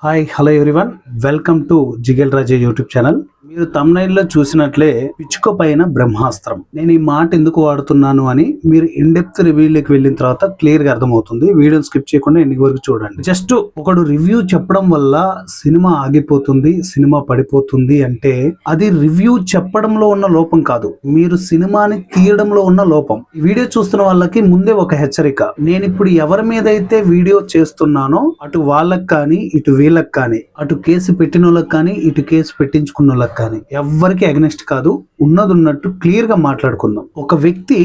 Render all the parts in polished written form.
Hi hello everyone, welcome to Jigel Raje YouTube channel. మీరు తమ్నైల్లో చూసినట్లే పిచ్చుక పైన బ్రహ్మాస్త్రం. నేను ఈ మాట ఎందుకు వాడుతున్నాను అని మీరు ఇన్ డెప్త్ రివ్యూలోకి వెళ్ళిన తర్వాత క్లియర్ గా అర్థమవుతుంది. వీడియోని స్కిప్ చేయకుండా ఎండింగ్ వరకు చూడండి. జస్ట్ ఒకడు రివ్యూ చెప్పడం వల్ల సినిమా ఆగిపోతుంది, సినిమా పడిపోతుంది అంటే అది రివ్యూ చెప్పడంలో ఉన్న లోపం కాదు, మీరు సినిమాని తీయడంలో ఉన్న లోపం. ఈ వీడియో చూస్తున్న వాళ్ళకి ముందే ఒక హెచ్చరిక. నేను ఇప్పుడు ఎవరి మీద అయితే వీడియో చేస్తున్నానో అటు వాళ్ళకి కానీ ఇటు వీళ్ళకి కానీ, అటు కేసు పెట్టిన వాళ్ళకి కానీ ఇటు కేసు పెట్టించుకున్న వాళ్ళకి కానీ ఎవ్వరికి అగనెస్ట్ కాదు. ఉన్నది ఉన్నట్టు క్లియర్ గా మాట్లాడుకుందాం. ఒక వ్యక్తి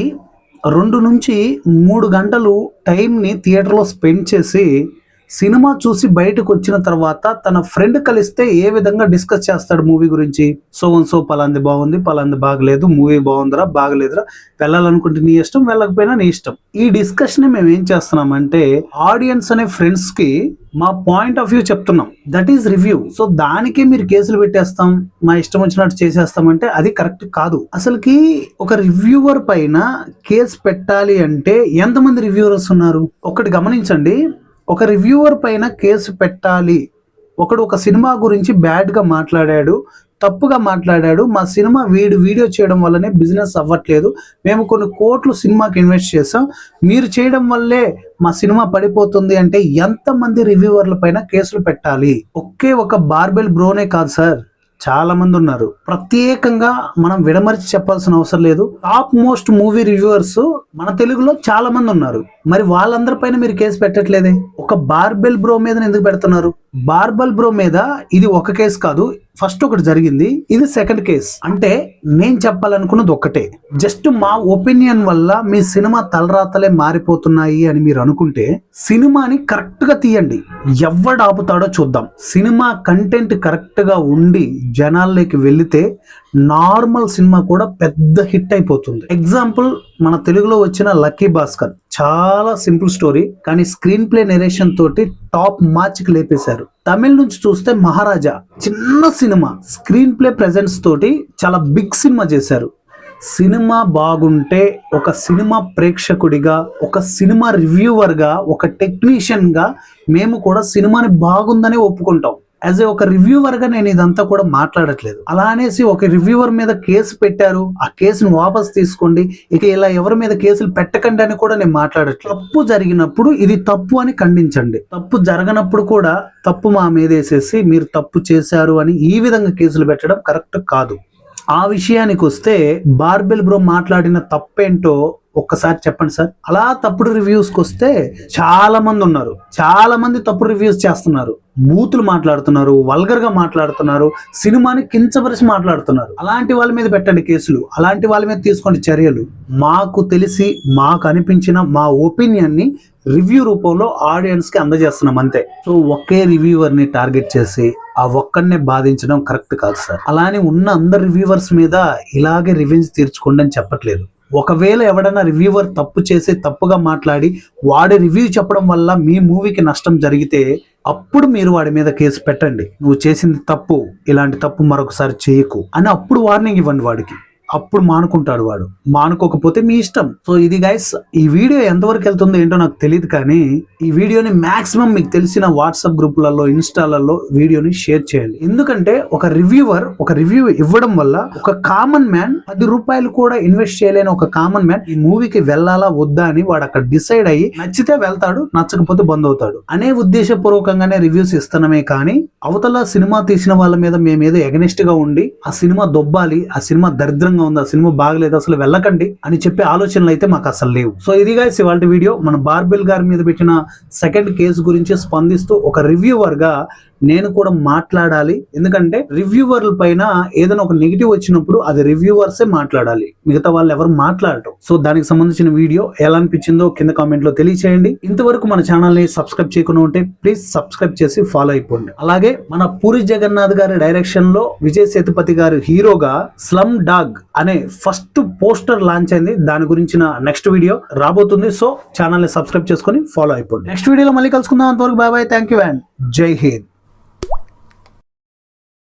2 నుంచి 3 గంటలు టైం ని థియేటర్ లో స్పెండ్ చేసి సినిమా చూసి బయటకు వచ్చిన తర్వాత తన ఫ్రెండ్ కలిస్తే ఏ విధంగా డిస్కస్ చేస్తాడు మూవీ గురించి? సో పలాంది బాగుంది, పలాంది బాగలేదు, మూవీ బాగుందిరా, బాగలేదురా, వెళ్ళాలనుకుంటే నీ ఇష్టం, వెళ్ళకపోయినా నీ ఇష్టం. ఈ డిస్కషన్ మేము ఏం చేస్తున్నామంటే ఆడియన్స్ అనే ఫ్రెండ్స్ కి మా పాయింట్ ఆఫ్ వ్యూ చెప్తున్నాం. That is review. సో దానికే మీరు కేసులు పెట్టేస్తాం, మా ఇష్టం వచ్చినట్టు చేసేస్తామంటే అది కరెక్ట్ కాదు. అసలుకి ఒక రివ్యూవర్ పైన కేసు పెట్టాలి అంటే ఎంతమంది రివ్యూవర్స్ ఉన్నారు? ఒకటి గమనించండి. ఒక రివ్యూవర్ పైన కేసు పెట్టాలి, ఒకడు ఒక సినిమా గురించి బ్యాడ్ గా మాట్లాడాడు, తప్పుగా మాట్లాడాడు, మా సినిమా వీడియో చేయడం వల్లనే బిజినెస్ అవ్వట్లేదు, మేము కొన్ని కోట్లు సినిమాకి ఇన్వెస్ట్ చేసాం, మీరు చేయడం వల్లే మా సినిమా పడిపోతుంది అంటే ఎంతమంది రివ్యూవర్ల పైన కేసులు పెట్టాలి? ఒకే ఒక బార్బెల్ బ్రోనే కాదు సార్, చాలా మంది ఉన్నారు. ప్రత్యేకంగా మనం విడమరిచి చెప్పాల్సిన అవసరం లేదు. టాప్ మోస్ట్ మూవీ రివ్యూవర్స్ మన తెలుగులో చాలా మంది ఉన్నారు. మరి వాళ్ళందరిపైన మీరు కేసు పెట్టట్లేదే? ఒక బార్బెల్ బ్రో మీద ఎందుకు పెడుతున్నారు? బార్బెల్ బ్రో మీద ఇది ఒక కేసు కాదు, ఫస్ట్ ఒకటి జరిగింది, ఇది సెకండ్ కేసు. అంటే నేను చెప్పాలనుకున్నది ఒక్కటే, జస్ట్ మా ఒపీనియన్ వల్ల మీ సినిమా తలరాతలే మారిపోతున్నాయి అని మీరు అనుకుంటే సినిమాని కరెక్ట్ గా తీయండి, ఎవడు ఆపుతాడో చూద్దాం. సినిమా కంటెంట్ కరెక్ట్ గా ఉండి జనాల్లోకి వెళితే నార్మల్ సినిమా కూడా పెద్ద హిట్ అయిపోతుంది. ఎగ్జాంపుల్ మన తెలుగులో వచ్చిన లక్కీ భాస్కర్, చాలా సింపుల్ స్టోరీ కానీ స్క్రీన్ ప్లే నెరేషన్ తోటి టాప్ మార్చ్ కి లేపేశారు. తమిళ నుంచి చూస్తే మహారాజా, చిన్న సినిమా, స్క్రీన్ ప్లే ప్రెజెన్స్ తోటి చాలా బిగ్ సినిమా చేశారు. సినిమా బాగుంటే ఒక సినిమా ప్రేక్షకుడిగా, ఒక సినిమా రివ్యూవర్ గా, ఒక టెక్నీషియన్ గా మేము కూడా సినిమాని బాగుందని ఒప్పుకుంటాం. యాజ్ ఏ ఒక రివ్యూవర్ గా నేను ఇదంతా కూడా మాట్లాడట్లేదు. అలా అనేసి ఒక రివ్యూవర్ మీద కేసు పెట్టారు, ఆ కేసును వాపస్ తీసుకోండి, ఇక ఇలా ఎవరి మీద కేసులు పెట్టకండి అని కూడా నేను మాట్లాడట్లేదు. తప్పు జరిగినప్పుడు ఇది తప్పు అని ఖండించండి, తప్పు జరగనప్పుడు కూడా తప్పు మా మీద వేసేసి మీరు తప్పు చేశారు అని ఈ విధంగా కేసులు పెట్టడం కరెక్ట్ కాదు. ఆ విషయానికి వస్తే బార్బెల్ బ్రో మాట్లాడిన తప్పేంటో ఒక్కసారి చెప్పండి సార్. అలా తప్పుడు రివ్యూస్కి వస్తే చాలా మంది ఉన్నారు, చాలా మంది తప్పుడు రివ్యూస్ చేస్తున్నారు, బూతులు మాట్లాడుతున్నారు, వల్గర్ గా మాట్లాడుతున్నారు, సినిమాని కించపరిచి మాట్లాడుతున్నారు. అలాంటి వాళ్ళ మీద పెట్టండి కేసులు, అలాంటి వాళ్ళ మీద తీసుకోండి చర్యలు. మాకు తెలిసి మాకు అనిపించిన మా ఒపీనియన్ ని రివ్యూ రూపంలో ఆడియన్స్ కి అందజేస్తున్నాం అంతే. సో ఒకే రివ్యూవర్ ని టార్గెట్ చేసి ఆ ఒక్కడినే బాధించడం కరెక్ట్ కాదు సార్. అలానే ఉన్న అందరు రివ్యూవర్స్ మీద ఇలాగే రివెంజ్ తీర్చుకోండి అని చెప్పట్లేదు. ఒకవేళ ఎవడన్నా రివ్యూవర్ తప్పు చేసి తప్పుగా మాట్లాడి వాడి రివ్యూ చెప్పడం వల్ల మీ మూవీకి నష్టం జరిగితే అప్పుడు మీరు వాడి మీద కేసు పెట్టండి. నువ్వు చేసింది తప్పు, ఇలాంటి తప్పు మరొకసారి చేయకు అని అప్పుడు వార్నింగ్ ఇవ్వండి వాడికి. అప్పుడు మానుకుంటాడు వాడు, మానుకోకపోతే మీ ఇష్టం. సో ఇది గైస్, ఈ వీడియో ఎంతవరకు వెళ్తుందో ఏంటో నాకు తెలియదు కానీ ఈ వీడియోని మాక్సిమం మీకు తెలిసిన వాట్సాప్ గ్రూపులలో, ఇన్స్టాలలో వీడియోని షేర్ చేయండి. ఎందుకంటే ఒక రివ్యూవర్ ఒక రివ్యూ ఇవ్వడం వల్ల ఒక కామన్ మ్యాన్ 10 రూపాయలు కూడా ఇన్వెస్ట్ చేయలేని ఒక కామన్ మ్యాన్ ఈ మూవీకి వెళ్ళాలా వద్దా అని వాడు అక్కడ డిసైడ్ అయ్యి నచ్చితే వెళ్తాడు, నచ్చకపోతే బంద్ అవుతాడు అనే ఉద్దేశపూర్వకంగానే రివ్యూస్ ఇస్తున్నామే కానీ అవతల సినిమా తీసిన వాళ్ళ మీద మేమేదో ఎగనెస్ట్ గా ఉండి ఆ సినిమా దొబ్బాలి, ఆ సినిమా దరిద్రంగా ఉంది, ఆ సినిమా బాగలేదు, అసలు వెళ్ళకండి అని చెప్పే ఆలోచనలు అయితే మాకు అసలు లేవు. సో ఇది గైస్ ఇవాళ వీడియో. మన బార్బెల్ గారి మీద పెట్టిన సెకండ్ కేసు గురించి స్పందిస్తూ ఒక రివ్యూవర్ గా నేను కూడా మాట్లాడాలి. ఎందుకంటే రివ్యూవర్ల పైన ఏదైనా ఒక నెగిటివ్ వచ్చినప్పుడు అది రివ్యూవర్సే మాట్లాడాలి, మిగతా వాళ్ళు ఎవరు మాట్లాడటం. సో దానికి సంబంధించిన వీడియో ఎలా అనిపించిందో కింద కామెంట్ లో తెలియచేయండి. ఇంతవరకు మన ఛానల్ ని సబ్స్క్రైబ్ చేయకుండా ఉంటే ప్లీజ్ సబ్స్క్రైబ్ చేసి ఫాలో అయిపోండి. అలాగే మన పూరి జగన్నాథ్ గారి డైరెక్షన్ లో విజయ్ సేతుపతి గారు హీరోగా స్లమ్ డాగ్ అనే ఫస్ట్ పోస్టర్ లాంచ్ అయింది. దాని గురించిన నెక్స్ట్ వీడియో రాబోతుంది. సో ఛానల్ ని సబ్స్క్రైబ్ చేసుకొని ఫాలో అయిపోండి. నెక్స్ట్ వీడియోలో మళ్ళీ కలుసుకుందాం. అంతవరకు bye bye, thank you and Jai Hind.